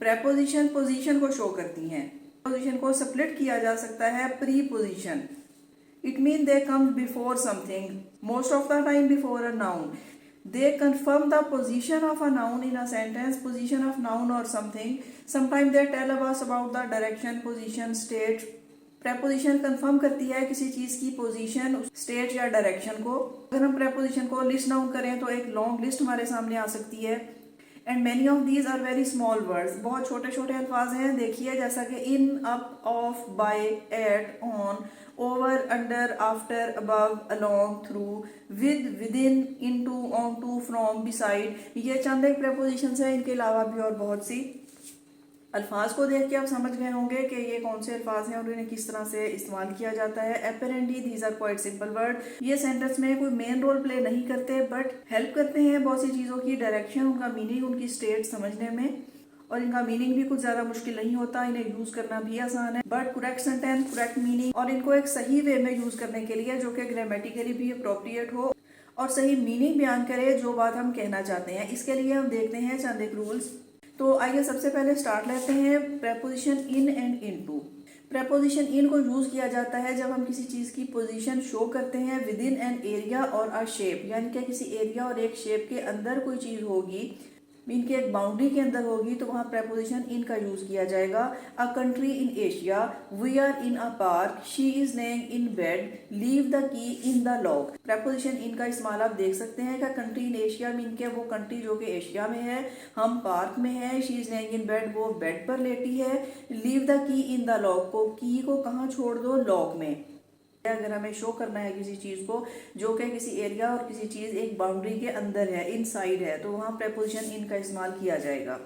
Preposition position को show करती हैं। पोजीशन को स्प्लिट किया जा सकता है preposition. It mean they come before something, most of the time before a noun. They confirm the position of a noun in a sentence, position of noun or something. Sometimes they tell us about the direction, position, state. preposition confirm करती है किसी चीज की position, state या direction को। अगर हम preposition को लिस्ट डाउन करें तो एक लॉन्ग लिस्ट हमारे सामने आ सकती है। And many of these are very small words, बहुत छोटे छोटे अल्फाज हैं। देखिए जैसा कि in, up, of, by, at, on, over, under, after, above, along, through, with, within, into, on to, from, beside. ये चंद एक प्रेपोजिशंस हैं, इनके अलावा भी और बहुत सी। अल्फाज को देख के आप समझ गए होंगे कि ये कौन से अल्फाज हैं और इन्हें किस तरह से इस्तेमाल किया जाता है। Apparently these are quite simple word. ये सेंटेंस में कोई मेन रोल प्ले नहीं करते बट हेल्प करते हैं बहुत सी चीज़ों की डायरेक्शन, उनका मीनिंग, उनकी स्टेट समझने में। और इनका मीनिंग भी कुछ ज़्यादा मुश्किल नहीं होता, इन्हें यूज़ करना भी आसान है। But correct sentence, correct meaning और इनको एक सही वे में यूज़ करने के लिए जो कि ग्रामेटिकली भी अप्रोप्रिएट हो और सही मीनिंग बयान करे जो बात हम कहना चाहते हैं, इसके लिए हम देखते हैं चंद एक रूल्स। तो आइए सबसे पहले स्टार्ट लेते हैं preposition in and into. Preposition in को यूज किया जाता है जब हम किसी चीज की पोजीशन शो करते हैं विद इन एन एरिया और अ शेप, यानी कि किसी एरिया और एक शेप के अंदर कोई चीज होगी, मीन के एक बाउंड्री के अंदर होगी, तो वहाँ प्रेपोजिशन इन का यूज किया जाएगा। A country in Asia, we are in a park, she is laying in bed, leave the key in the lock. Preposition in का इस्तेमाल आप देख सकते हैं कि कंट्री इन एशिया मीन के वो कंट्री जो कि एशिया में है, हम पार्क में है, she is laying in bed वो बेड पर लेटी है, leave the key in the lock को की को कहाँ छोड़ दो, लॉक में। अगर हमें शो करना है किसी चीज को जो कि किसी एरिया और किसी चीज एक बाउंड्री के अंदर है, इनसाइड है, तो वहां प्रेपोजिशन इन का इस्तेमाल किया जाएगा।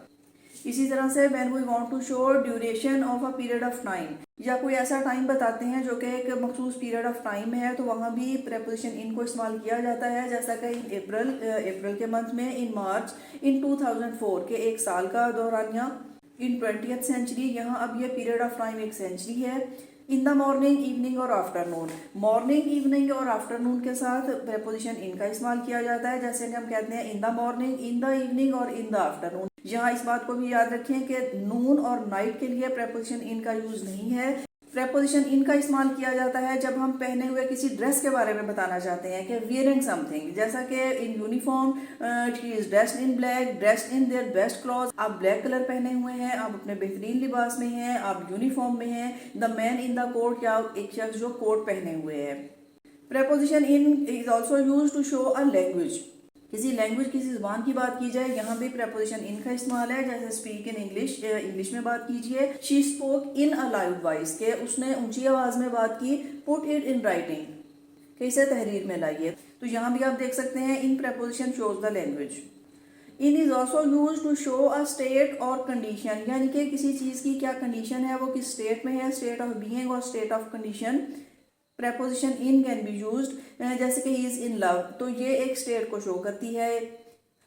इसी तरह से when we want to show duration of a period of time, या कोई ऐसा टाइम बताते हैं जो कि एक मखसूस पीरियड ऑफ टाइम है, तो वहां भी प्रेपोजिशन इन को इस्तेमाल किया जाता है। जैसा कि इन अप्रैल के मंथ में, इन मार्च, इन 2004 के एक साल का दौरानिया, इन 20th सेंचुरी, यहाँ अब ये पीरियड ऑफ टाइम एक सेंचुरी है। इन द मॉर्निंग, इवनिंग और आफ्टरनून, मॉर्निंग, इवनिंग और आफ्टरनून के साथ प्रेपोजिशन इन का इस्तेमाल किया जाता है। जैसे कि हम कहते हैं in the morning, in the evening और इन द आफ्टरनून। यहाँ इस बात को भी याद रखें कि नून और नाइट के लिए प्रेपोजिशन इन का यूज नहीं है। प्रेपोजिशन इन का इस्तेमाल किया जाता है जब हम पहने हुए किसी ड्रेस के बारे में बताना चाहते हैं कि वियरिंग समथिंग, जैसा कि in uniform, she is dressed in black, dressed in their best cloth. आप ब्लैक कलर पहने हुए हैं, आप अपने बेहतरीन लिबास में हैं, आप यूनिफॉर्म में हैं। The man in the coat, या एक शख्स जो कोट पहने हुए है। Preposition in is also use to show a language. किसी लैंग्वेज, किसी जुबान की बात की जाए, यहाँ भी प्रेपोजिशन इन का इस्तेमाल है। जैसे स्पीक इन इंग्लिश, इंग्लिश में बात कीजिए। She spoke in a loud voice, के उसने ऊंची आवाज में बात की। पुट इट इन राइटिंग, के इसे तहरीर में लाइए। तो यहाँ भी आप देख सकते हैं in preposition shows the language. In is also use to show a state और कंडीशन, यानी कि किसी चीज की क्या कंडीशन है, वो किस स्टेट में है, स्टेट ऑफ बीइंग और state of condition. Preposition in can be used, जैसे कि ही इज इन लव, तो ये एक स्टेट को शो करती है।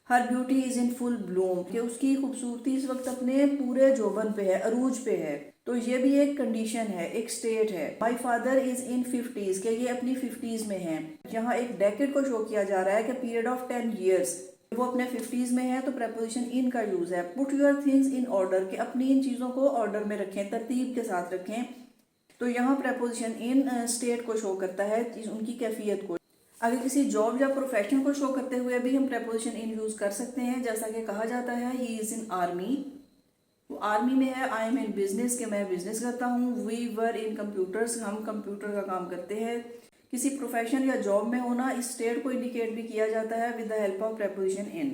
Her beauty is in full bloom, कि उसकी खूबसूरती इस वक्त अपने पूरे जोबन पे है, अरूज पे है, तो ये भी एक कंडीशन है, एक स्टेट है। My father is in 50s, के ये अपनी 50s में है। यहाँ एक डेकेड को शो किया जा रहा है कि पीरियड ऑफ 10 years, वो अपने 50s में है, तो प्रेपोजिशन इन का यूज है। Put your things in order, के अपनी इन चीजों को ऑर्डर में रखें, तरतीब के साथ रखें। तो यहाँ प्रेपोजिशन इन स्टेट को शो करता है, उनकी कैफियत को। अगर किसी जॉब या प्रोफेशन को शो करते हुए भी हम प्रेपोजिशन इन यूज कर सकते हैं। जैसा कि कहा जाता है ही इज इन आर्मी, वो आर्मी में है। आई एम इन बिजनेस, के मैं बिजनेस करता हूँ। वी वर इन कंप्यूटर्स, हम कंप्यूटर का काम करते हैं। किसी प्रोफेशन या जॉब में होना, इस स्टेट को इंडिकेट भी किया जाता है with the help of preposition in.